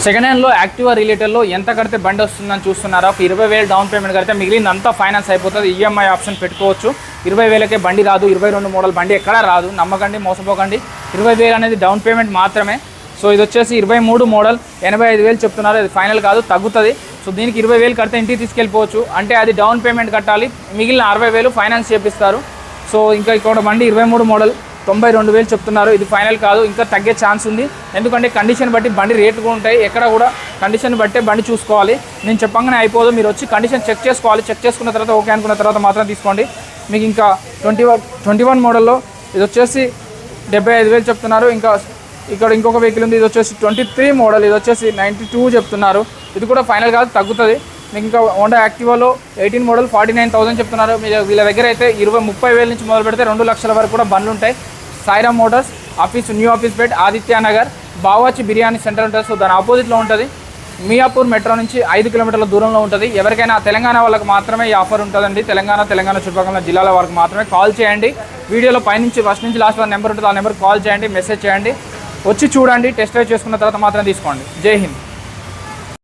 Second హ్యాండ్లో Activa రిలేటెడ్లో ఎంత కడితే బండి వస్తుందని చూస్తున్నారా? ఒక 20,000 డౌన్ పేమెంట్ కడితే మిగిలినంతా ఫైనాన్స్ అయిపోతుంది. ఈఎంఐ ఆప్షన్ పెట్టుకోవచ్చు. 20,000కే బండి రాదు. 22 మోడల్ బండి ఎక్కడా రాదు. నమ్మకండి, మోసపోకండి. 20,000 అనేది డౌన్ పేమెంట్ మాత్రమే. సో ఇది వచ్చేసి 23 మోడల్ 85,000 చెప్తున్నారు. ఇది ఫైనల్ కాదు, తగ్గుతుంది. సో దీనికి 20,000 కడితే ఇంటికి తీసుకెళ్ళిపోవచ్చు. అంటే అది డౌన్ పేమెంట్ కట్టాలి, మిగిలిన 60,000 ఫైనాన్స్ చేపిస్తారు. సో ఇంకా ఇక్కడ బండి 23 మోడల్ 92,000 చెప్తున్నారు. ఇది ఫైనల్ కాదు, ఇంకా తగ్గే ఛాన్స్ ఉంది. ఎందుకంటే కండిషన్ బట్టి బండి రేట్లు కూడా ఉంటాయి. ఎక్కడ కూడా కండిషన్ బట్టే బండి చూసుకోవాలి. నేను చెప్పంగానే అయిపోదు, మీరు వచ్చి కండిషన్ చెక్ చేసుకోవాలి. చెక్ చేసుకున్న తర్వాత ఓకే అనుకున్న తర్వాత మాత్రం తీసుకోండి. మీకు ఇంకా 21 మోడల్లో ఇది వచ్చేసి 75,000 చెప్తున్నారు. ఇంకా ఇక్కడ ఇంకొక వెహికల్ ఉంది, ఇది వచ్చేసి 23 మోడల్, ఇది వచ్చేసి 92 చెప్తున్నారు. ఇది కూడా ఫైనల్ కాదు, తగ్గుతుంది. మీకు ఇంకా హోండా యాక్టివాలో 18 మోడల్ 49,000 చెప్తున్నారు. వీళ్ళ దగ్గర అయితే 30,000 నుంచి మొదలు పెడితే 2 లక్షల వరకు కూడా బండ్లు ఉంటాయి. Sairam motors office, new office bed, Aditya Nagar, Bawarchi biryani centre ఉంటుంది. సో దాని ఆపోజిట్లో ఉంటుంది. మియాపూర్ మెట్రో నుంచి 5 కిలోమీటర్ల దూరంలో ఉంటుంది. ఎవరికైనా తెలంగాణ వాళ్ళకి మాత్రమే ఈ ఆఫర్ ఉంటుందండి. తెలంగాణ చుట్టుపక్కల జిల్లాల వాళ్ళకి మాత్రమే కాల్ చేయండి. వీడియోలో పైనుంచి ఫస్ట్ నుంచి లాస్ట్ నెంబర్ ఉంటుంది, ఆ నెంబర్కి కాల్ చేయండి, మెసేజ్ చేయండి. వచ్చి చూడండి, టెస్ట్ డ్రైవ్ చేసుకున్న తర్వాత మాత్రం తీసుకోండి. జై హింద్.